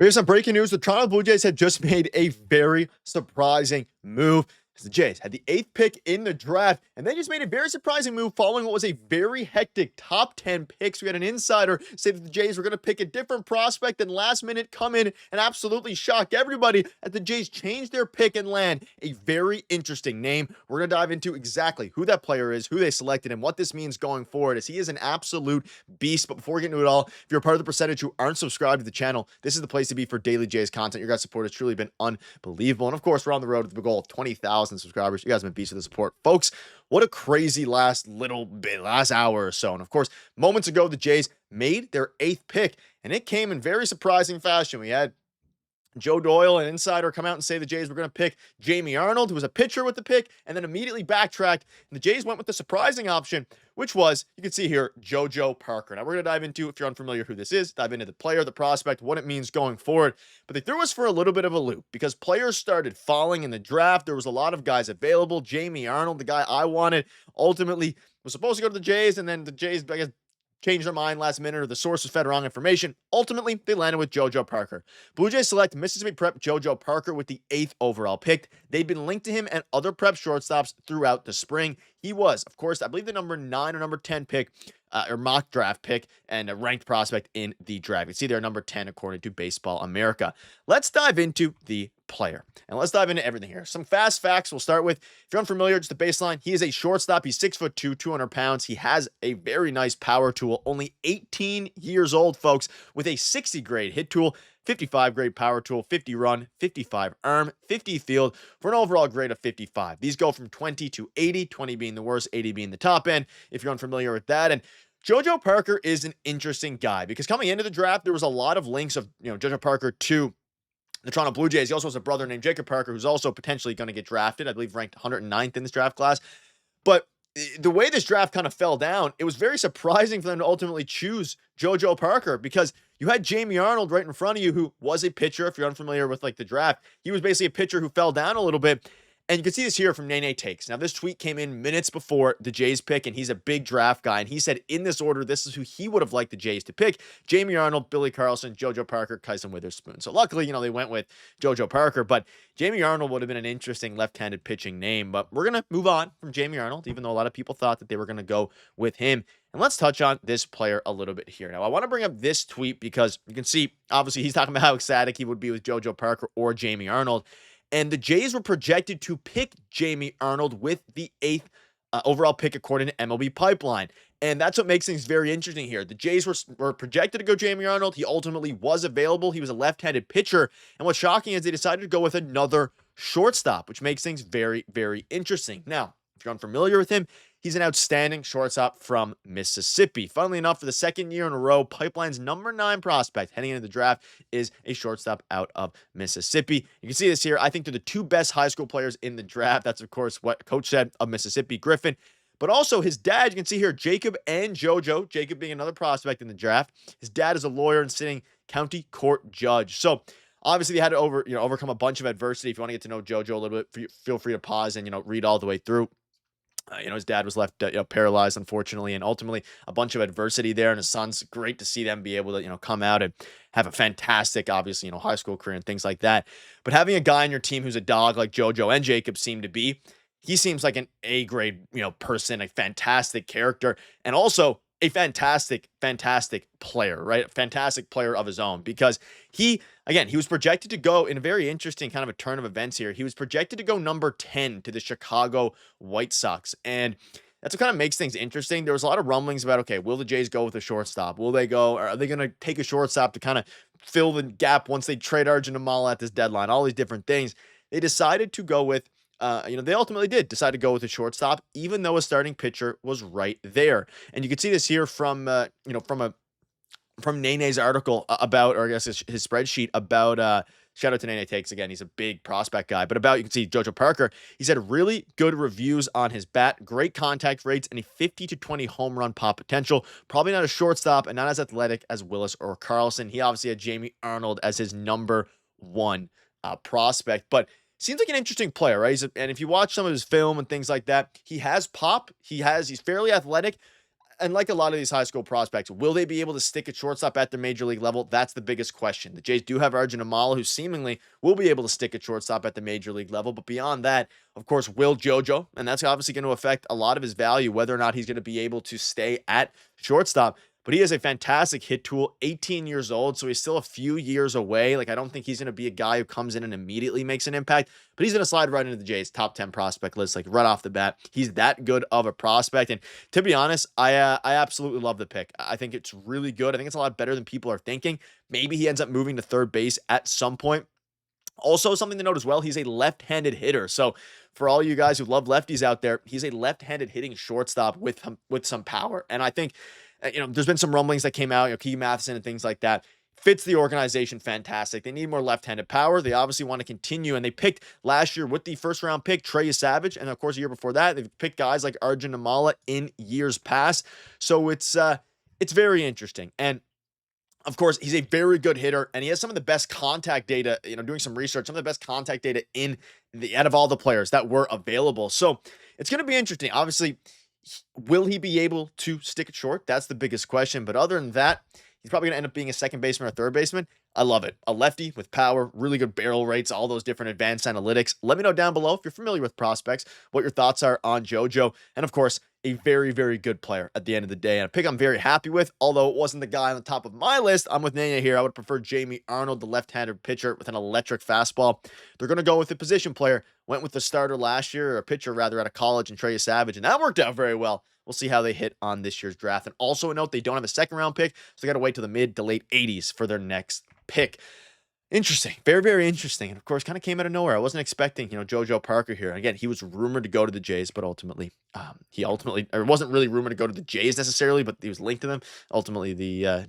Here's some breaking news. The Toronto Blue Jays had just made a very surprising move. The Jays had the 8th pick in the draft, and they just made a very surprising move following what was a very hectic top 10 picks. We had an insider say that the Jays were going to pick a different prospect and last minute come in and absolutely shock everybody as the Jays changed their pick and land a very interesting name. We're going to dive into exactly who that player is, who they selected, and what this means going forward, as he is an absolute beast. But before we get into it all, if you're a part of the percentage who aren't subscribed to the channel, this is the place to be for daily Jays content. Your guys' support has truly been unbelievable. And of course, we're on the road to the goal of 20,000 subscribers. You guys have been beasts of the support. Folks, what a crazy last hour or so. And of course, moments ago, the Jays made their 8th pick, and it came in very surprising fashion. We had Joe Doyle, an insider, come out and say the Jays were going to pick Jamie Arnold, who was a pitcher with the pick, and then immediately backtracked. And the Jays went with the surprising option, which was, you can see here, Jojo Parker. Now, we're going to dive into, if you're unfamiliar who this is, dive into the player, the prospect, what it means going forward. But they threw us for a little bit of a loop because players started falling in the draft. There was a lot of guys available. Jamie Arnold, the guy I wanted, ultimately was supposed to go to the Jays, and then the Jays, I guess, changed their mind last minute, or the source was fed wrong information. Ultimately, they landed with Jojo Parker. Blue Jays select Mississippi Prep Jojo Parker with the 8th overall pick. They've been linked to him and other prep shortstops throughout the spring. He was, of course, I believe the number 9 or number 10 pick, or mock draft pick, and a ranked prospect in the draft. You can see they're number 10 according to Baseball America. Let's dive into the player, and let's dive into everything here. Some fast facts we'll start with. If you're unfamiliar, just the baseline, he is a shortstop. He's 6'2", 200 pounds. He has a very nice power tool, only 18 years old, folks, with a 60 grade hit tool, 55 grade power tool, 50 run, 55 arm, 50 field, for an overall grade of 55. These go from 20 to 80, 20 being the worst, 80 being the top end, if you're unfamiliar with that. And Jojo Parker is an interesting guy because coming into the draft, there was a lot of links of, Jojo Parker to the Toronto Blue Jays. He also has a brother named Jacob Parker, who's also potentially going to get drafted, I believe ranked 109th in this draft class. But the way this draft kind of fell down, it was very surprising for them to ultimately choose Jojo Parker, because you had Jamie Arnold right in front of you, who was a pitcher. If you're unfamiliar with the draft, he was basically a pitcher who fell down a little bit. And you can see this here from Nene Takes. Now, this tweet came in minutes before the Jays pick, and he's a big draft guy. And he said in this order, this is who he would have liked the Jays to pick: Jamie Arnold, Billy Carlson, Jojo Parker, Kyson Witherspoon. So luckily, they went with Jojo Parker, but Jamie Arnold would have been an interesting left-handed pitching name. But we're going to move on from Jamie Arnold, even though a lot of people thought that they were going to go with him. And let's touch on this player a little bit here. Now, I want to bring up this tweet because you can see, obviously, he's talking about how ecstatic he would be with Jojo Parker or Jamie Arnold. And the Jays were projected to pick Jamie Arnold with the 8th overall pick according to MLB Pipeline. And that's what makes things very interesting here. The Jays were projected to go Jamie Arnold. He ultimately was available. He was a left-handed pitcher. And what's shocking is they decided to go with another shortstop, which makes things very, very interesting. Now, if you're unfamiliar with him, he's an outstanding shortstop from Mississippi. Funnily enough, for the second year in a row, Pipeline's number 9 prospect heading into the draft is a shortstop out of Mississippi. You can see this here. I think they're the 2 best high school players in the draft. That's, of course, what Coach said of Mississippi, Griffin. But also his dad, you can see here, Jacob and Jojo, Jacob being another prospect in the draft. His dad is a lawyer and sitting county court judge. So obviously they had to overcome a bunch of adversity. If you want to get to know Jojo a little bit, feel free to pause and, read all the way through. His dad was left paralyzed, unfortunately, and ultimately a bunch of adversity there. And his son's great to see them be able to, come out and have a fantastic, obviously, high school career and things like that. But having a guy on your team who's a dog like Jojo and Jacob seem to be, he seems like an A-grade, person, a fantastic character, and also a fantastic player, right? A fantastic player of his own, because he was projected to go in a very interesting kind of a turn of events here. He was projected to go number 10 to the Chicago White Sox. And that's what kind of makes things interesting. There was a lot of rumblings about, okay, will the Jays go with a shortstop? Will they go, or are they going to take a shortstop to kind of fill the gap once they trade Arjun Amala at this deadline? All these different things. They decided to go with they ultimately did decide to go with a shortstop, even though a starting pitcher was right there. And you can see this here from Nene's article about, or I guess his spreadsheet about, shout out to Nene Takes again. He's a big prospect guy, but you can see Jojo Parker. He said really good reviews on his bat, great contact rates, and a 50 to 20 home run pop potential. Probably not a shortstop and not as athletic as Willis or Carlson. He obviously had Jamie Arnold as his number 1 prospect, but seems like an interesting player, right? And if you watch some of his film and things like that, he has pop. He's fairly athletic. And like a lot of these high school prospects, will they be able to stick at shortstop at the major league level? That's the biggest question. The Jays do have Arjun Amala, who seemingly will be able to stick at shortstop at the major league level. But beyond that, of course, will Jojo, and that's obviously going to affect a lot of his value, whether or not he's going to be able to stay at shortstop. But he has a fantastic hit tool, 18 years old, so he's still a few years away. Like, I don't think he's going to be a guy who comes in and immediately makes an impact, but he's going to slide right into the Jays' top 10 prospect list, like right off the bat. He's that good of a prospect. And to be honest, I absolutely love the pick. I think it's really good. I think it's a lot better than people are thinking. Maybe he ends up moving to third base at some point. Also, something to note as well, he's a left-handed hitter. So for all you guys who love lefties out there, he's a left-handed hitting shortstop with some power. And I think, there's been some rumblings that came out, Keith Matheson and things like that. Fits the organization fantastic. They need more left-handed power. They obviously want to continue, and they picked last year with the first-round pick, Trey Savage, and of course, the year before that, they've picked guys like Arjun Amala in years past. So it's very interesting. And of course, he's a very good hitter, and he has some of the best contact data, doing some research, some of the best contact data out of all the players that were available. So it's going to be interesting. Obviously, will he be able to stick it short? That's the biggest question. But other than that, he's probably going to end up being a second baseman or third baseman. I love it. A lefty with power, really good barrel rates, all those different advanced analytics. Let me know down below if you're familiar with prospects, what your thoughts are on Jojo. And of course, a very, very good player at the end of the day. And a pick I'm very happy with, although it wasn't the guy on the top of my list. I'm with Nanya here. I would prefer Jamie Arnold, the left-handed pitcher with an electric fastball. They're going to go with a position player. Went with the starter last year, or a pitcher rather, out of college, and Trey Savage, and that worked out very well. We'll see how they hit on this year's draft. And also a note, they don't have a second-round pick, so they got to wait till the mid to late 80s for their next pick. Interesting. Very, very interesting. And of course, kind of came out of nowhere. I wasn't expecting, Jojo Parker here. Again, he was rumored to go to the Jays, but ultimately, or wasn't really rumored to go to the Jays necessarily, but he was linked to them. Ultimately,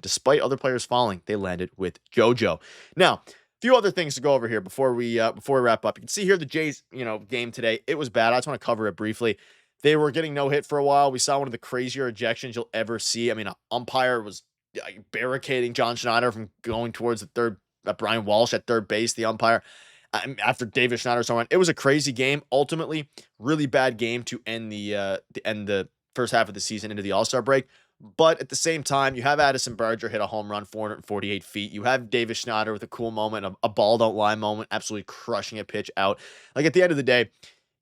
despite other players falling, they landed with Jojo. Now, a few other things to go over here before we wrap up. You can see here the Jays, game today. It was bad. I just want to cover it briefly. They were getting no hit for a while. We saw one of the crazier ejections you'll ever see. I mean, an umpire was barricading John Schneider from going towards the third. Brian Walsh at third base, the umpire, after David Schneider so on. It was a crazy game. Ultimately, really bad game to end the first half of the season into the All-Star break. But at the same time, you have Addison Barger hit a home run, 448 feet. You have David Schneider with a cool moment, a ball don't lie moment, absolutely crushing a pitch out. Like, at the end of the day,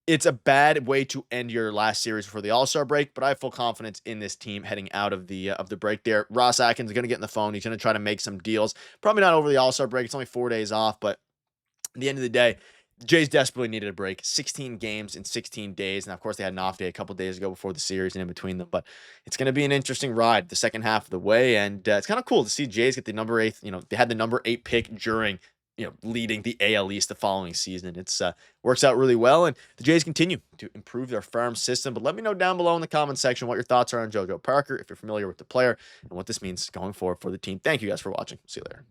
it's a bad way to end your last series before the All-Star break, but I have full confidence in this team heading out of the break there. Ross Atkins is going to get on the phone. He's going to try to make some deals. Probably not over the All-Star break. It's only 4 days off, but at the end of the day, Jays desperately needed a break. 16 games in 16 days, and of course, they had an off day a couple days ago before the series and in between them, but it's going to be an interesting ride the second half of the way, and it's kind of cool to see Jays get the number 8. They had the number 8 pick during leading the AL East the following season. It's works out really well, and the Jays continue to improve their farm system. But let me know down below in the comment section what your thoughts are on Jojo Parker, if you're familiar with the player, and what this means going forward for the team. Thank you guys for watching. See you later.